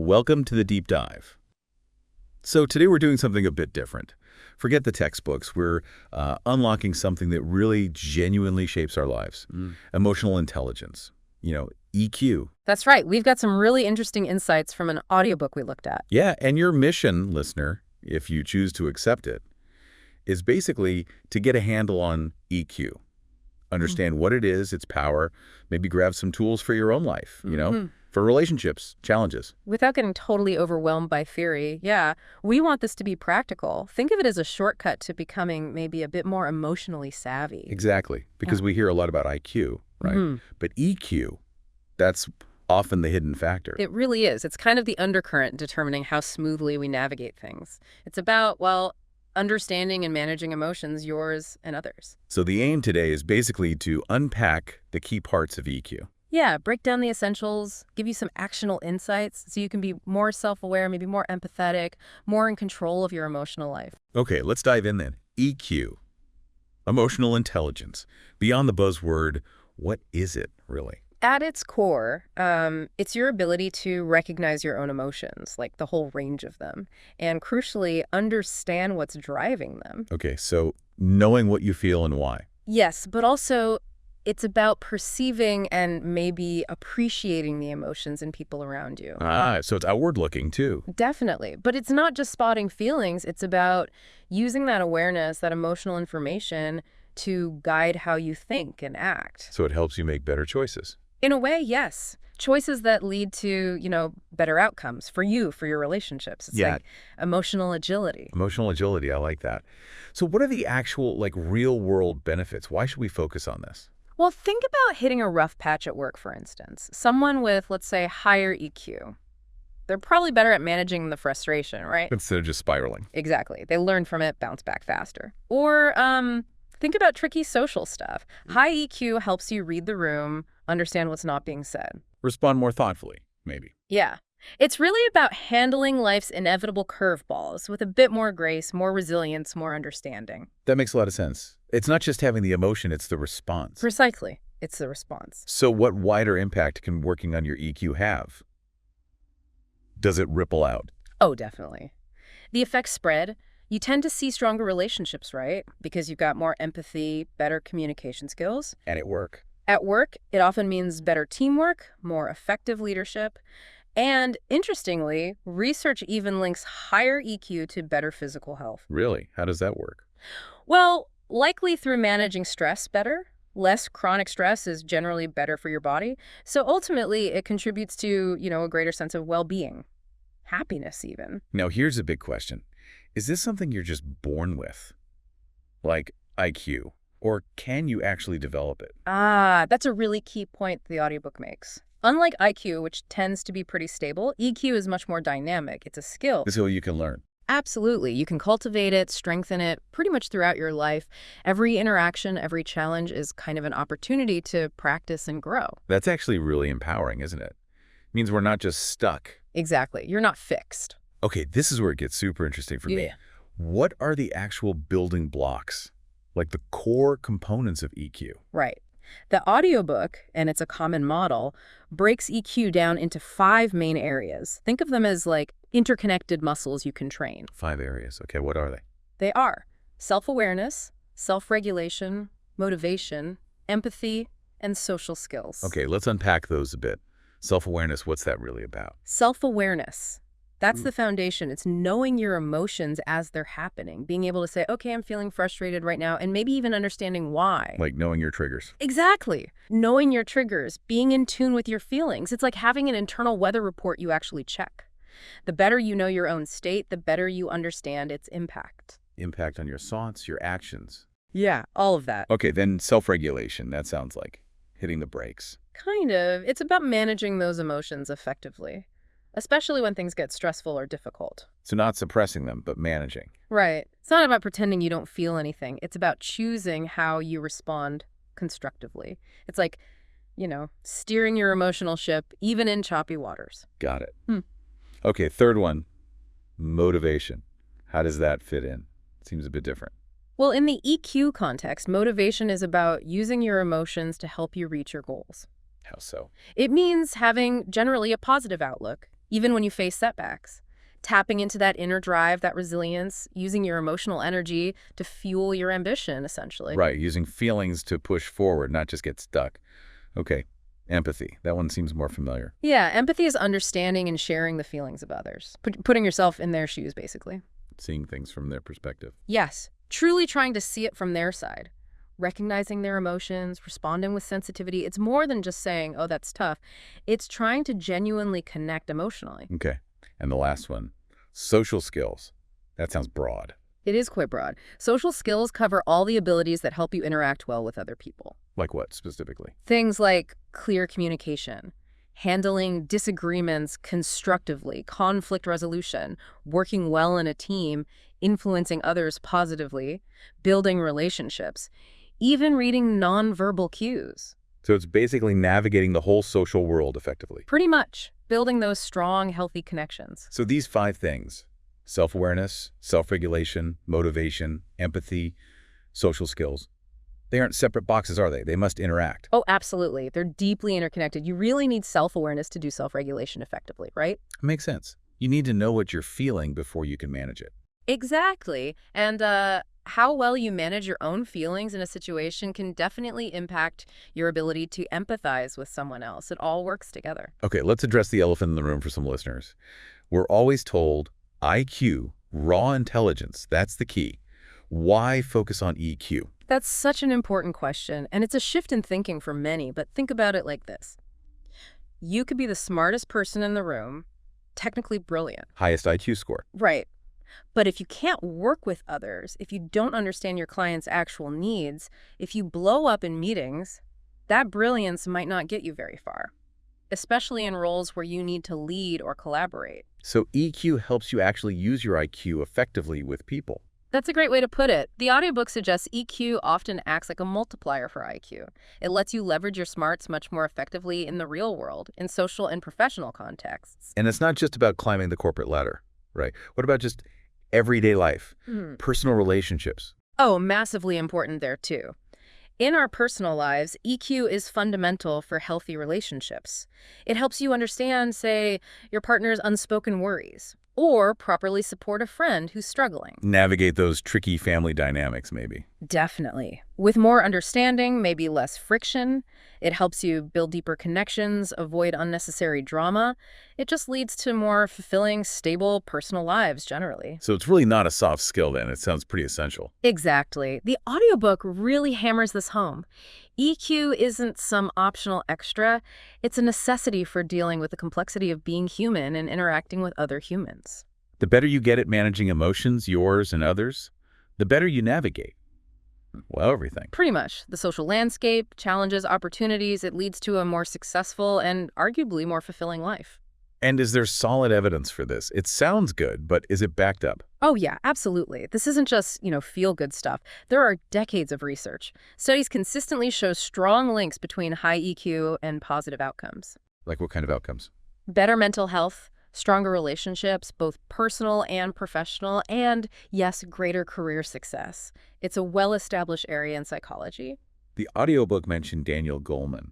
Welcome to the deep dive. So today we're doing something a bit different. Forget the textbooks. We're unlocking something that really genuinely shapes our lives. Emotional intelligence. EQ. That's right. We've got some really interesting insights from an audiobook we looked at. Yeah, and your mission, listener, if you choose to accept it, is basically to get a handle on EQ. Understand what it is, its power, maybe grab some tools for your own life, for relationships, challenges. Without getting totally overwhelmed by theory, we want this to be practical. Think of it as a shortcut to becoming maybe a bit more emotionally savvy. Exactly, because we hear a lot about IQ, right? But EQ, that's often the hidden factor. It really is. It's kind of the undercurrent determining how smoothly we navigate things. It's about, understanding and managing emotions, yours and others. So the aim today is basically to unpack the key parts of EQ. Yeah, break down the essentials, give you some actionable insights so you can be more self-aware, maybe more empathetic, more in control of your emotional life. Okay, let's dive in then. EQ, emotional intelligence. Beyond the buzzword, what is it really? At its core, it's your ability to recognize your own emotions, like the whole range of them, and crucially, understand what's driving them. Okay, so knowing what you feel and why. Yes, but also it's about perceiving and maybe appreciating the emotions in people around you. So it's outward looking too. Definitely. But it's not just spotting feelings. It's about using that awareness, that emotional information to guide how you think and act. So it helps you make better choices. In a way, yes. Choices that lead to, better outcomes for you, for your relationships. It's like emotional agility. Emotional agility, I like that. So what are the actual, real-world benefits? Why should we focus on this? Well, think about hitting a rough patch at work, for instance. Someone with, let's say, higher EQ. They're probably better at managing the frustration, right? Instead of just spiraling. Exactly. They learn from it, bounce back faster. Or think about tricky social stuff. High EQ helps you read the room, understand what's not being said. Respond more thoughtfully, maybe. Yeah. It's really about handling life's inevitable curveballs with a bit more grace, more resilience, more understanding. That makes a lot of sense. It's not just having the emotion, it's the response. Precisely. It's the response. So what wider impact can working on your EQ have? Does it ripple out? Oh, definitely. The effects spread. You tend to see stronger relationships, right? Because you've got more empathy, better communication skills. And at work. At work, it often means better teamwork, more effective leadership. And interestingly, research even links higher EQ to better physical health. Really? How does that work? Well, likely through managing stress better. Less chronic stress is generally better for your body. So ultimately, it contributes to, a greater sense of well-being, happiness even. Now, here's a big question. Is this something you're just born with? Like IQ? Or can you actually develop it? That's a really key point the audiobook makes. Unlike IQ, which tends to be pretty stable, EQ is much more dynamic. It's a skill. A skill you can learn. Absolutely. You can cultivate it, strengthen it pretty much throughout your life. Every interaction, every challenge is kind of an opportunity to practice and grow. That's actually really empowering, isn't it? It means we're not just stuck. Exactly. You're not fixed. Okay, this is where it gets super interesting for me. What are the actual building blocks? Like the core components of EQ? Right. The audiobook, and it's a common model, breaks EQ down into 5 main areas. Think of them as like interconnected muscles you can train. 5 areas. Okay, what are they? They are self-awareness, self-regulation, motivation, empathy, and social skills. Okay, let's unpack those a bit. Self-awareness, what's that really about? Self-awareness. That's the foundation. It's knowing your emotions as they're happening, being able to say, okay, I'm feeling frustrated right now, and maybe even understanding why. Like knowing your triggers. Exactly. Knowing your triggers, being in tune with your feelings. It's like having an internal weather report you actually check. The better you know your own state, the better you understand its impact. Impact on your thoughts, your actions. Yeah, all of that. Okay, then self-regulation, that sounds like hitting the brakes. Kind of. It's about managing those emotions effectively. Especially when things get stressful or difficult. So not suppressing them, but managing. Right. It's not about pretending you don't feel anything. It's about choosing how you respond constructively. It's like, steering your emotional ship, even in choppy waters. Got it. Okay, third one, motivation. How does that fit in? Seems a bit different. Well, in the EQ context, motivation is about using your emotions to help you reach your goals. How so? It means having generally a positive outlook, even when you face setbacks. Tapping into that inner drive, that resilience, using your emotional energy to fuel your ambition, essentially. Right, using feelings to push forward, not just get stuck. Okay, empathy. That one seems more familiar. Yeah, empathy is understanding and sharing the feelings of others. Putting yourself in their shoes, basically. Seeing things from their perspective. Yes, truly trying to see it from their side. Recognizing their emotions, responding with sensitivity. It's more than just saying, oh, that's tough. It's trying to genuinely connect emotionally. Okay, and the last one, social skills. That sounds broad. It is quite broad. Social skills cover all the abilities that help you interact well with other people. Like what, specifically? Things like clear communication, handling disagreements constructively, conflict resolution, working well in a team, influencing others positively, building relationships, even reading nonverbal cues. So it's basically navigating the whole social world effectively. Pretty much, building those strong, healthy connections. So these 5 things, self-awareness, self-regulation, motivation, empathy, social skills, they aren't separate boxes, are they? They must interact. Oh, absolutely. They're deeply interconnected. You really need self-awareness to do self-regulation effectively, right? Makes sense. You need to know what you're feeling before you can manage it. Exactly. And how well you manage your own feelings in a situation can definitely impact your ability to empathize with someone else. It all works together. Okay, let's address the elephant in the room for some listeners. We're always told IQ, raw intelligence, that's the key. Why focus on EQ? That's such an important question, and it's a shift in thinking for many, but think about it like this. You could be the smartest person in the room, technically brilliant. Highest IQ score. Right. But if you can't work with others, if you don't understand your client's actual needs, if you blow up in meetings, that brilliance might not get you very far, especially in roles where you need to lead or collaborate. So EQ helps you actually use your IQ effectively with people. That's a great way to put it. The audiobook suggests EQ often acts like a multiplier for IQ. It lets you leverage your smarts much more effectively in the real world, in social and professional contexts. And it's not just about climbing the corporate ladder, right? What about just everyday life, personal relationships? Oh, massively important there, too. In our personal lives, EQ is fundamental for healthy relationships. It helps you understand, say, your partner's unspoken worries, or properly support a friend who's struggling. Navigate those tricky family dynamics, maybe. Definitely. With more understanding, maybe less friction. It helps you build deeper connections, avoid unnecessary drama. It just leads to more fulfilling, stable personal lives generally. So it's really not a soft skill then. It sounds pretty essential. Exactly. The audiobook really hammers this home. EQ isn't some optional extra. It's a necessity for dealing with the complexity of being human and interacting with other humans. The better you get at managing emotions, yours and others, the better you navigate. Well, everything. Pretty much. The social landscape, challenges, opportunities, it leads to a more successful and arguably more fulfilling life. And is there solid evidence for this? It sounds good, but is it backed up? Oh, yeah, absolutely. This isn't just, feel-good stuff. There are decades of research. Studies consistently show strong links between high EQ and positive outcomes. Like what kind of outcomes? Better mental health, stronger relationships, both personal and professional, and, yes, greater career success. It's a well-established area in psychology. The audiobook mentioned Daniel Goleman.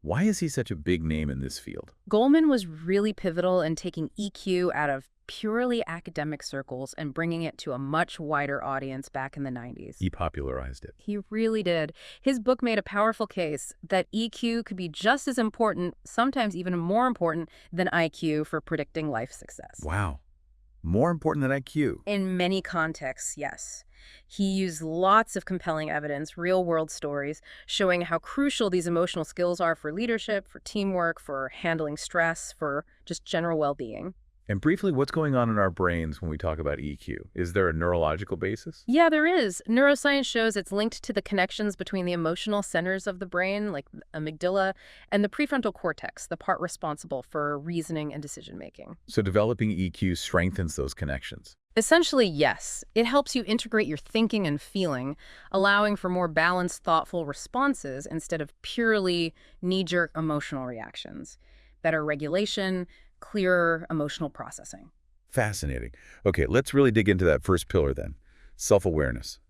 Why is he such a big name in this field? Goleman was really pivotal in taking EQ out of purely academic circles and bringing it to a much wider audience back in the 90s. He popularized it. He really did. His book made a powerful case that EQ could be just as important, sometimes even more important, than IQ for predicting life success. Wow. More important than IQ. In many contexts, yes. He used lots of compelling evidence, real-world stories, showing how crucial these emotional skills are for leadership, for teamwork, for handling stress, for just general well-being. And briefly, what's going on in our brains when we talk about EQ? Is there a neurological basis? Yeah, there is. Neuroscience shows it's linked to the connections between the emotional centers of the brain, like the amygdala, and the prefrontal cortex, the part responsible for reasoning and decision-making. So developing EQ strengthens those connections. Essentially, yes. It helps you integrate your thinking and feeling, allowing for more balanced, thoughtful responses instead of purely knee-jerk emotional reactions. Better regulation, clearer emotional processing. Fascinating. Okay, let's really dig into that first pillar then, self-awareness.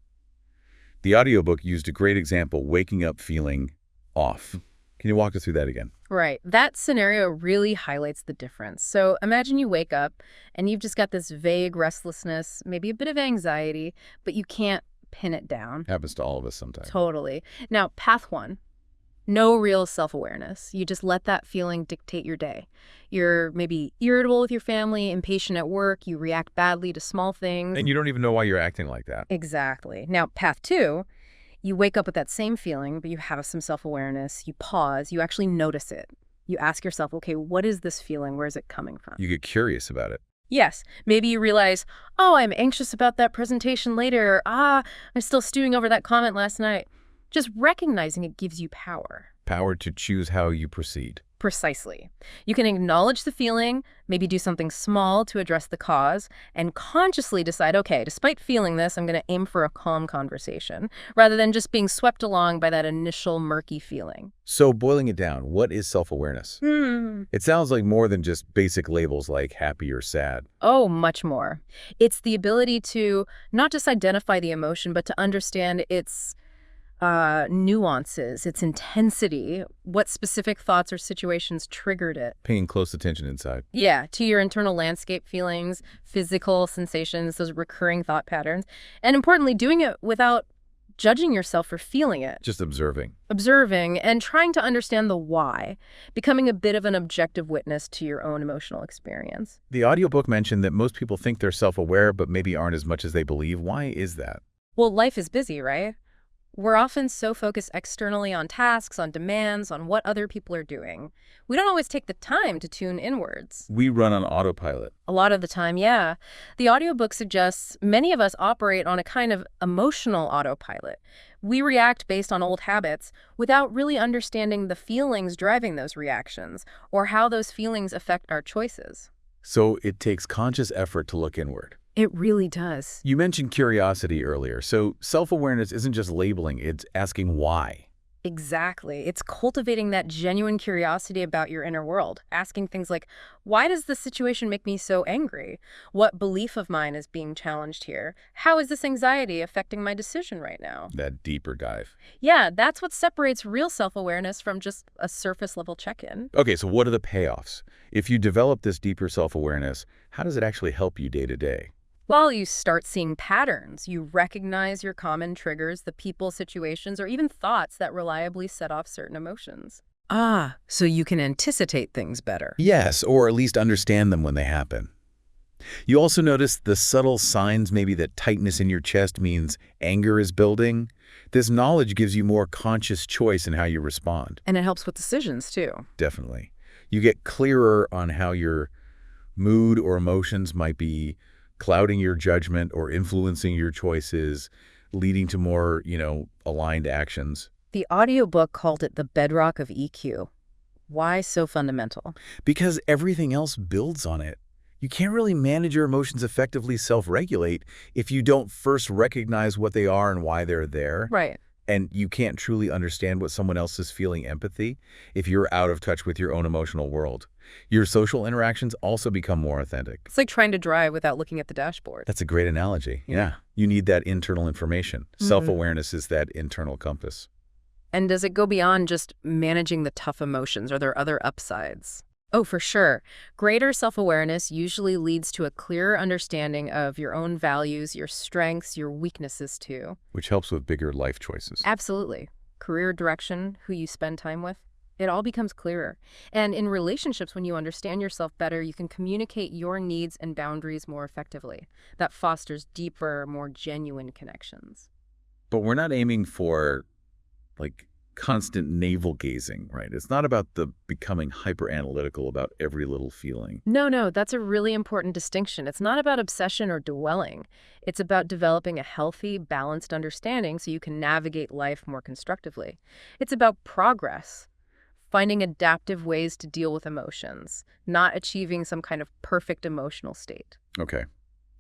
The audiobook used a great example, waking up feeling off. Can you walk us through that again? Right. That scenario really highlights the difference. So imagine you wake up and you've just got this vague restlessness, maybe a bit of anxiety, but you can't pin it down. Happens to all of us sometimes. Totally. Now, path one, no real self-awareness. You just let that feeling dictate your day. You're maybe irritable with your family, impatient at work, you react badly to small things. And you don't even know why you're acting like that. Exactly. Now, path two, you wake up with that same feeling, but you have some self-awareness. You pause. You actually notice it. You ask yourself, okay, what is this feeling? Where is it coming from? You get curious about it. Yes. Maybe you realize, oh, I'm anxious about that presentation later. Or, I'm still stewing over that comment last night. Just recognizing it gives you power. Power to choose how you proceed. Precisely. You can acknowledge the feeling, maybe do something small to address the cause, and consciously decide, okay, despite feeling this, I'm going to aim for a calm conversation, rather than just being swept along by that initial murky feeling. So boiling it down, what is self-awareness? It sounds like more than just basic labels like happy or sad. Oh, much more. It's the ability to not just identify the emotion, but to understand its nuances, its intensity, what specific thoughts or situations triggered it. Paying close attention inside. Yeah, to your internal landscape feelings, physical sensations, those recurring thought patterns. And importantly, doing it without judging yourself for feeling it. Just observing. Observing and trying to understand the why, becoming a bit of an objective witness to your own emotional experience. The audiobook mentioned that most people think they're self-aware, but maybe aren't as much as they believe. Why is that? Well, life is busy, right? We're often so focused externally on tasks, on demands, on what other people are doing. We don't always take the time to tune inwards. We run on autopilot. A lot of the time, yeah. The audiobook suggests many of us operate on a kind of emotional autopilot. We react based on old habits without really understanding the feelings driving those reactions or how those feelings affect our choices. So it takes conscious effort to look inward. It really does. You mentioned curiosity earlier, so self-awareness isn't just labeling, it's asking why. Exactly. It's cultivating that genuine curiosity about your inner world, asking things like, why does this situation make me so angry? What belief of mine is being challenged here? How is this anxiety affecting my decision right now? That deeper dive. Yeah, that's what separates real self-awareness from just a surface-level check-in. Okay, so what are the payoffs? If you develop this deeper self-awareness, how does it actually help you day to day? Well, you start seeing patterns. You recognize your common triggers, the people, situations, or even thoughts that reliably set off certain emotions. So you can anticipate things better. Yes, or at least understand them when they happen. You also notice the subtle signs, maybe that tightness in your chest means anger is building. This knowledge gives you more conscious choice in how you respond. And it helps with decisions, too. Definitely. You get clearer on how your mood or emotions might be clouding your judgment or influencing your choices, leading to more, aligned actions. The audiobook called it the bedrock of EQ. Why so fundamental? Because everything else builds on it. You can't really manage your emotions effectively, self-regulate, if you don't first recognize what they are and why they're there. Right. And you can't truly understand what someone else is feeling empathy if you're out of touch with your own emotional world. Your social interactions also become more authentic. It's like trying to drive without looking at the dashboard. That's a great analogy. Yeah. You need that internal information. Self-awareness is that internal compass. And does it go beyond just managing the tough emotions? Are there other upsides? Oh, for sure. Greater self-awareness usually leads to a clearer understanding of your own values, your strengths, your weaknesses too. Which helps with bigger life choices. Absolutely. Career direction, who you spend time with, it all becomes clearer. And in relationships, when you understand yourself better, you can communicate your needs and boundaries more effectively. That fosters deeper, more genuine connections. But we're not aiming for, constant navel gazing, right? It's not about the becoming hyper-analytical about every little feeling. No, that's a really important distinction. It's not about obsession or dwelling. It's about developing a healthy, balanced understanding so you can navigate life more constructively. It's about progress, finding adaptive ways to deal with emotions, not achieving some kind of perfect emotional state. Okay.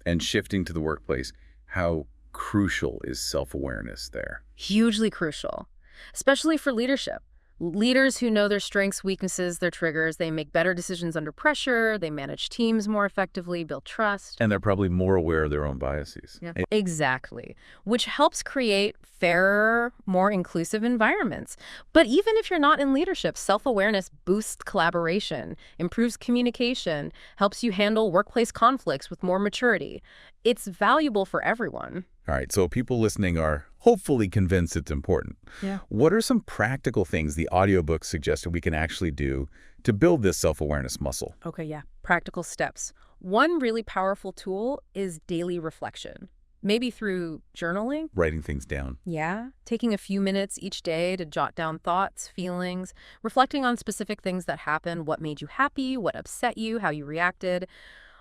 And shifting to the workplace, how crucial is self-awareness there? Hugely crucial, especially for leadership. Leaders who know their strengths, weaknesses, their triggers, they make better decisions under pressure, they manage teams more effectively, build trust. And they're probably more aware of their own biases. Yeah. Exactly, which helps create fairer, more inclusive environments. But even if you're not in leadership, self-awareness boosts collaboration, improves communication, helps you handle workplace conflicts with more maturity. It's valuable for everyone. All right, so people listening are hopefully convinced it's important. Yeah. What are some practical things the audiobook suggested we can actually do to build this self-awareness muscle? Okay, yeah. Practical steps. One really powerful tool is daily reflection. Maybe through journaling. Writing things down. Yeah. Taking a few minutes each day to jot down thoughts, feelings, reflecting on specific things that happened, what made you happy, what upset you, how you reacted.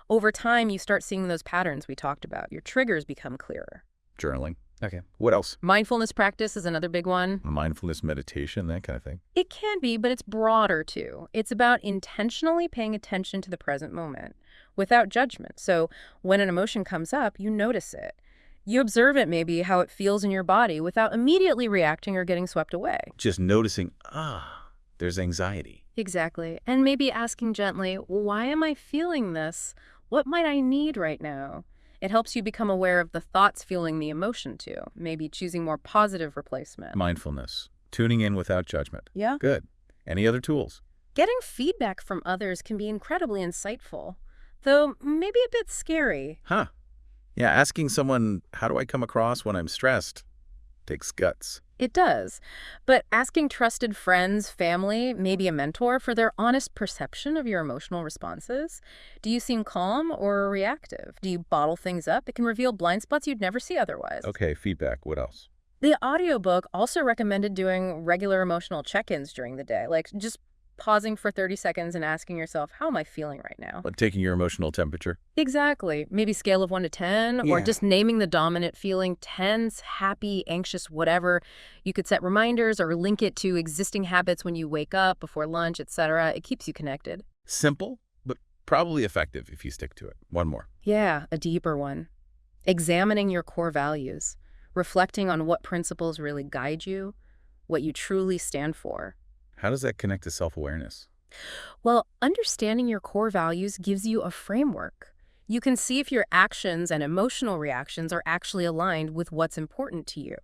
Over time, you start seeing those patterns we talked about. Your triggers become clearer. Journaling. Okay. What else? Mindfulness practice is another big one. Mindfulness meditation, that kind of thing. It can be, but it's broader too. It's about intentionally paying attention to the present moment without judgment. So when an emotion comes up, you notice it. You observe it, maybe how it feels in your body without immediately reacting or getting swept away. Just noticing, there's anxiety. Exactly. And maybe asking gently, why am I feeling this? What might I need right now? It helps you become aware of the thoughts fueling the emotion too, maybe choosing more positive replacement. Mindfulness. Tuning in without judgment. Yeah. Good. Any other tools? Getting feedback from others can be incredibly insightful, though maybe a bit scary. Huh. Yeah, asking someone, how do I come across when I'm stressed, takes guts. It does. But asking trusted friends, family, maybe a mentor for their honest perception of your emotional responses. Do you seem calm or reactive? Do you bottle things up? It can reveal blind spots you'd never see otherwise. Okay, feedback. What else? The audiobook also recommended doing regular emotional check-ins during the day, like just pausing for 30 seconds and asking yourself, how am I feeling right now? Like taking your emotional temperature? Exactly. Maybe scale of 1 to 10, or Yeah. just naming the dominant feeling, tense, happy, anxious, whatever. You could set reminders or link it to existing habits when you wake up, before lunch, etc. It keeps you connected. Simple, but probably effective if you stick to it. One more. Yeah, a deeper one. Examining your core values, reflecting on what principles really guide you, what you truly stand for. How does that connect to self-awareness? Well, understanding your core values gives you a framework. You can see if your actions and emotional reactions are actually aligned with what's important to you.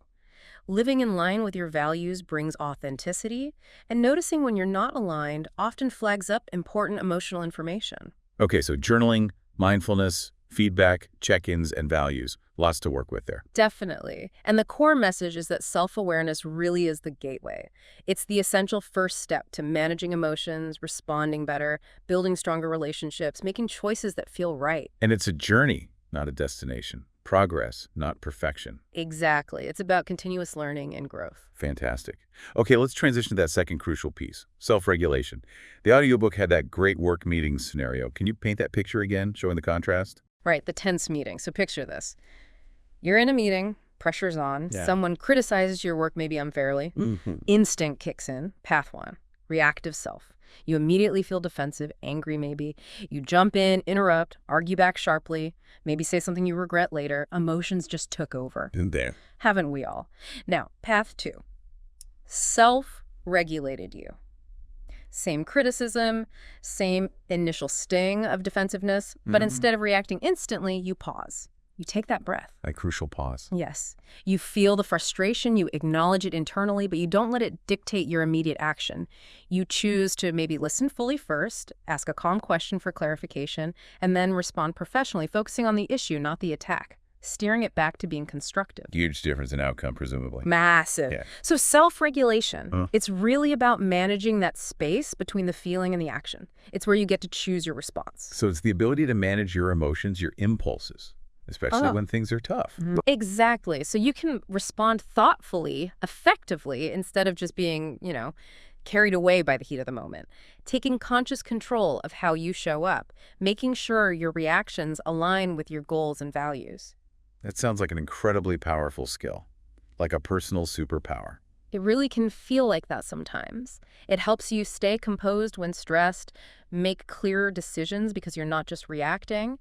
Living in line with your values brings authenticity, and noticing when you're not aligned often flags up important emotional information. Okay, so journaling, mindfulness, feedback, check-ins, and values. Lots to work with there. Definitely. And the core message is that self-awareness really is the gateway. It's the essential first step to managing emotions, responding better, building stronger relationships, making choices that feel right. And it's a journey, not a destination. Progress, not perfection. Exactly. It's about continuous learning and growth. Fantastic. Okay, let's transition to that second crucial piece, self-regulation. The audiobook had that great work meeting scenario. Can you paint that picture again, showing the contrast? Right, the tense meeting. So picture this. You're in a meeting, pressure's on, Yeah. someone criticizes your work maybe unfairly. Instinct kicks in, path 1, reactive self. You immediately feel defensive, angry maybe. You jump in, interrupt, argue back sharply, maybe say something you regret later. Emotions just took over. In there. Haven't we all? Now, path 2, self-regulated you. Same criticism, same initial sting of defensiveness, but instead of reacting instantly, you pause. You take that breath. That crucial pause. Yes. You feel the frustration, you acknowledge it internally, but you don't let it dictate your immediate action. You choose to maybe listen fully first, ask a calm question for clarification, and then respond professionally, focusing on the issue, not the attack, steering it back to being constructive. Huge difference in outcome, presumably. Massive. Yeah. So self-regulation, it's really about managing that space between the feeling and the action. It's where you get to choose your response. So it's the ability to manage your emotions, your impulses, especially when things are tough. Exactly. So you can respond thoughtfully, effectively, instead of just being, carried away by the heat of the moment. Taking conscious control of how you show up, making sure your reactions align with your goals and values. That sounds like an incredibly powerful skill, like a personal superpower. It really can feel like that sometimes. It helps you stay composed when stressed, make clearer decisions because you're not just reacting,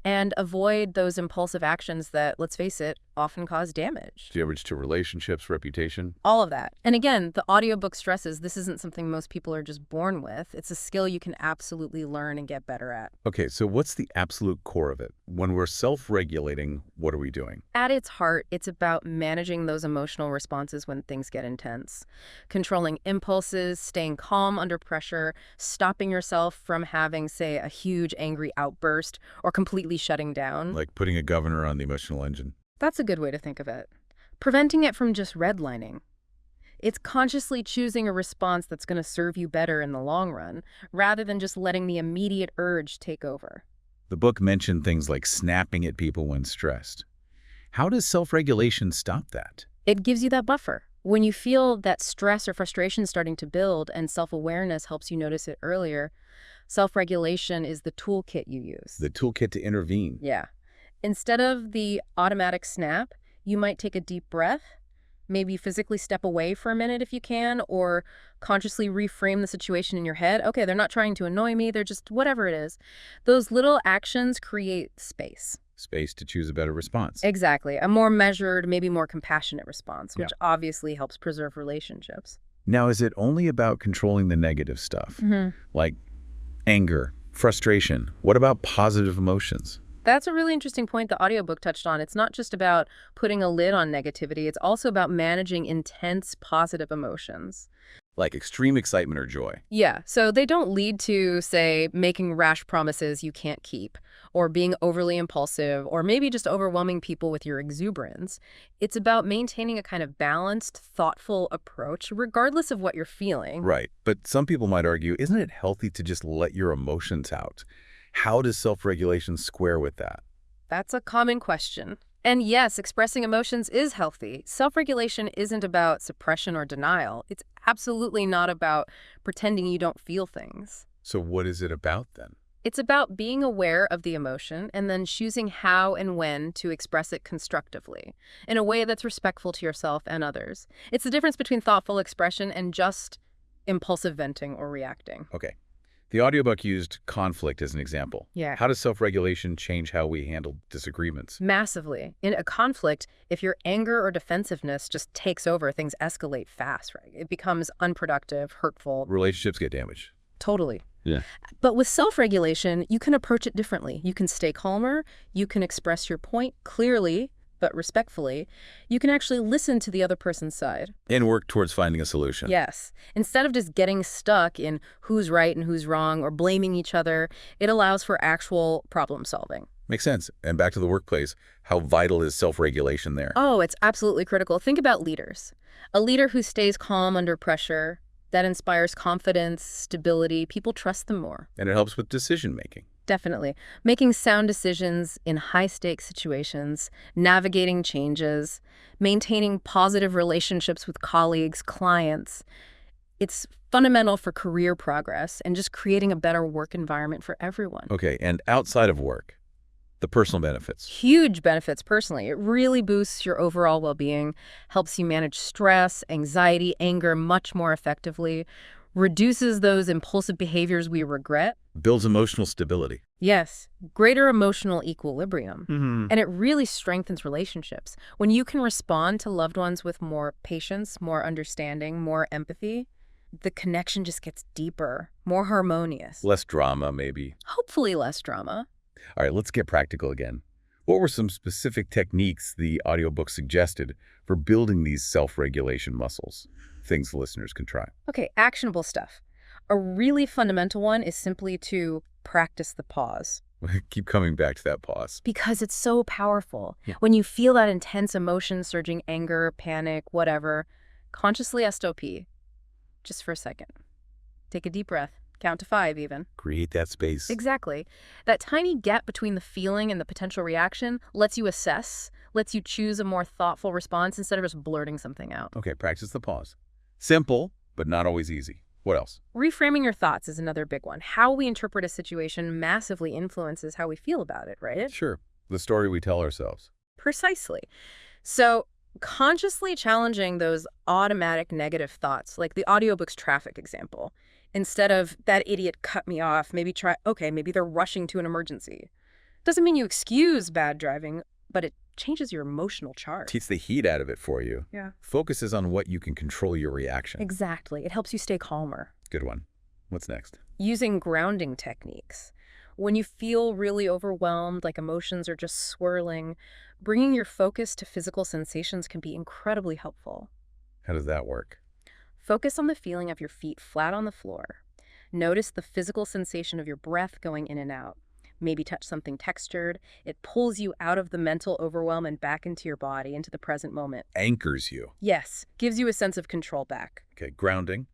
and avoid those impulsive actions that, let's face it, often cause damage. Damage to relationships, reputation. All of that. And again, the audiobook stresses this isn't something most people are just born with. It's a skill you can absolutely learn and get better at. Okay, so what's the absolute core of it? When we're self-regulating, what are we doing? At its heart, it's about managing those emotional responses when things get intense. Controlling impulses, staying calm under pressure, stopping yourself from having, say, a huge angry outburst or completely shutting down. Like putting a governor on the emotional engine. That's a good way to think of it. Preventing it from just redlining. It's consciously choosing a response that's going to serve you better in the long run, rather than just letting the immediate urge take over. The book mentioned things like snapping at people when stressed. How does self-regulation stop that? It gives you that buffer. When you feel that stress or frustration starting to build and self-awareness helps you notice it earlier, self-regulation is the toolkit you use. The toolkit to intervene. Yeah. Instead of the automatic snap, you might take a deep breath, maybe physically step away for a minute if you can, or consciously reframe the situation in your head. Okay, they're not trying to annoy me, they're just whatever it is. Those little actions create space. Space to choose a better response. Exactly. A more measured, maybe more compassionate response, which Yeah. obviously helps preserve relationships. Now, is it only about controlling the negative stuff? Like anger, frustration? What about positive emotions? That's a really interesting point the audiobook touched on. It's not just about putting a lid on negativity, it's also about managing intense positive emotions. Like extreme excitement or joy? Yeah, so they don't lead to, say, making rash promises you can't keep, or being overly impulsive, or maybe just overwhelming people with your exuberance. It's about maintaining a kind of balanced, thoughtful approach, regardless of what you're feeling. Right. But some people might argue, isn't it healthy to just let your emotions out? How does self-regulation square with that? That's a common question. And yes, expressing emotions is healthy. Self-regulation isn't about suppression or denial. It's absolutely not about pretending you don't feel things. So what is it about then? It's about being aware of the emotion and then choosing how and when to express it constructively, in a way that's respectful to yourself and others. It's the difference between thoughtful expression and just impulsive venting or reacting. Okay. The audiobook used conflict as an example. Yeah. How does self-regulation change how we handle disagreements? Massively. In a conflict, if your anger or defensiveness just takes over, things escalate fast, right? It becomes unproductive, hurtful. Relationships get damaged. Totally. Yeah. But with self-regulation, you can approach it differently. You can stay calmer. You can express your point clearly, but respectfully. You can actually listen to the other person's side. And work towards finding a solution. Yes. Instead of just getting stuck in who's right and who's wrong or blaming each other, it allows for actual problem solving. Makes sense. And back to the workplace, how vital is self-regulation there? Oh, it's absolutely critical. Think about leaders. A leader who stays calm under pressure, that inspires confidence, stability. People trust them more. And it helps with decision-making. Definitely. Making sound decisions in high-stakes situations, navigating changes, maintaining positive relationships with colleagues, clients. It's fundamental for career progress and just creating a better work environment for everyone. Okay, and outside of work, the personal benefits. Huge benefits personally. It really boosts your overall well-being, helps you manage stress, anxiety, anger much more effectively, reduces those impulsive behaviors we regret. Builds emotional stability. Yes, greater emotional equilibrium. And it really strengthens relationships. When you can respond to loved ones with more patience, more understanding, more empathy, the connection just gets deeper, more harmonious. Less drama, maybe. Hopefully less drama. All right, let's get practical again. What were some specific techniques the audiobook suggested for building these self-regulation muscles? Things the listeners can try. Okay, actionable stuff. A really fundamental one is simply to practice the pause. Keep coming back to that pause. Because it's so powerful. Yeah. When you feel that intense emotion surging, anger, panic, whatever, consciously stop. Just for a second. Take a deep breath. Count to 5 even. Create that space. Exactly. That tiny gap between the feeling and the potential reaction lets you assess, lets you choose a more thoughtful response instead of just blurting something out. Okay, practice the pause. Simple, but not always easy. What else? Reframing your thoughts is another big one. How we interpret a situation massively influences how we feel about it, right? Sure. The story we tell ourselves. Precisely. So consciously challenging those automatic negative thoughts, like the audiobook's traffic example. Instead of, that idiot cut me off, maybe try, okay, maybe they're rushing to an emergency. Doesn't mean you excuse bad driving, but it changes your emotional chart. Takes the heat out of it for you. Yeah. Focuses on what you can control your reaction. Exactly. It helps you stay calmer. Good one. What's next? Using grounding techniques. When you feel really overwhelmed, like emotions are just swirling, bringing your focus to physical sensations can be incredibly helpful. How does that work? Focus on the feeling of your feet flat on the floor. Notice the physical sensation of your breath going in and out. Maybe touch something textured. It pulls you out of the mental overwhelm and back into your body, into the present moment. Anchors you. Yes, gives you a sense of control back. Okay, grounding.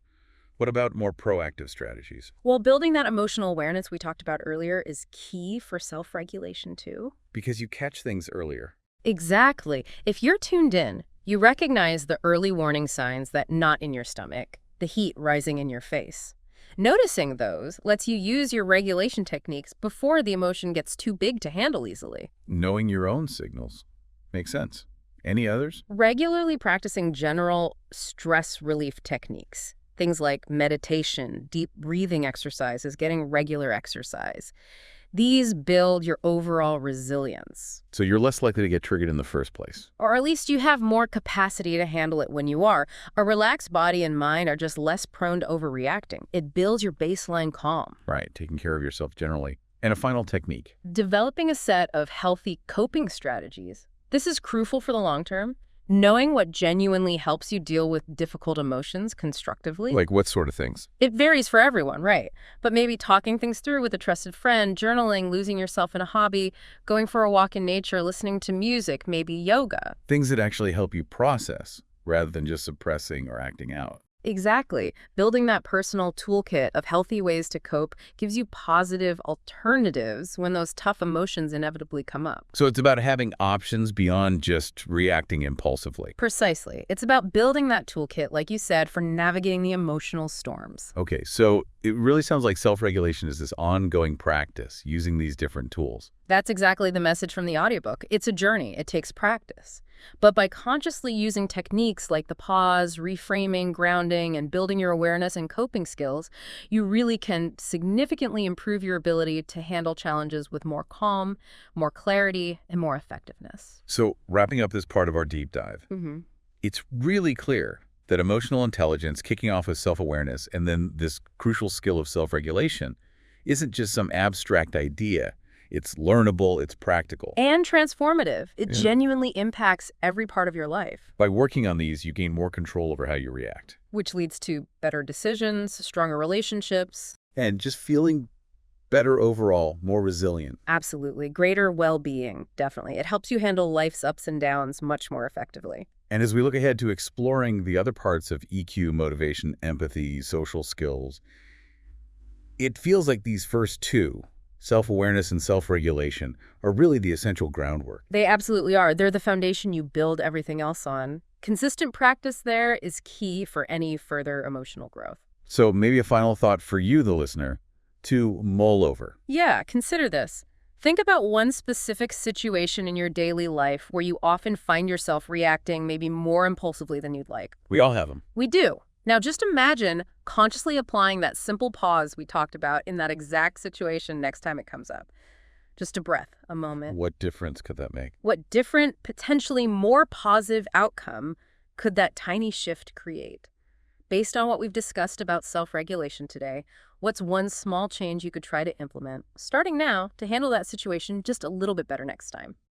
What about more proactive strategies? Well, building that emotional awareness we talked about earlier is key for self-regulation too. Because you catch things earlier. Exactly. If you're tuned in, you recognize the early warning signs that knot in your stomach, the heat rising in your face. Noticing those lets you use your regulation techniques before the emotion gets too big to handle easily. Knowing your own signals. Makes sense. Any others? Regularly practicing general stress relief techniques. Things like meditation, deep breathing exercises, getting regular exercise. These build your overall resilience. So you're less likely to get triggered in the first place. Or at least you have more capacity to handle it when you are. A relaxed body and mind are just less prone to overreacting. It builds your baseline calm. Right, taking care of yourself generally. And a final technique. Developing a set of healthy coping strategies. This is crucial for the long term. Knowing what genuinely helps you deal with difficult emotions constructively. Like what sort of things? It varies for everyone, right? But maybe talking things through with a trusted friend, journaling, losing yourself in a hobby, going for a walk in nature, listening to music, maybe yoga. Things that actually help you process rather than just suppressing or acting out. Exactly. Building that personal toolkit of healthy ways to cope gives you positive alternatives when those tough emotions inevitably come up. So it's about having options beyond just reacting impulsively. Precisely. It's about building that toolkit, like you said, for navigating the emotional storms. Okay, so it really sounds like self-regulation is this ongoing practice using these different tools. That's exactly the message from the audiobook. It's a journey. It takes practice. But by consciously using techniques like the pause, reframing, grounding, and building your awareness and coping skills, you really can significantly improve your ability to handle challenges with more calm, more clarity, and more effectiveness. So wrapping up this part of our deep dive, it's really clear that emotional intelligence, kicking off with self-awareness, and then this crucial skill of self-regulation isn't just some abstract idea. It's learnable, it's practical. And transformative. It genuinely impacts every part of your life. By working on these, you gain more control over how you react. Which leads to better decisions, stronger relationships. And just feeling better overall, more resilient. Absolutely. Greater well-being, definitely. It helps you handle life's ups and downs much more effectively. And as we look ahead to exploring the other parts of EQ, motivation, empathy, social skills, it feels like these first two, self-awareness and self-regulation, are really the essential groundwork. They absolutely are. They're the foundation you build everything else on. Consistent practice there is key for any further emotional growth. So maybe a final thought for you, the listener, to mull over. Yeah, consider this. Think about one specific situation in your daily life where you often find yourself reacting maybe more impulsively than you'd like. We all have them. We do. Now just imagine consciously applying that simple pause we talked about in that exact situation next time it comes up. Just a breath, a moment. What difference could that make? What different, potentially more positive outcome could that tiny shift create? Based on what we've discussed about self-regulation today, what's one small change you could try to implement, starting now, to handle that situation just a little bit better next time?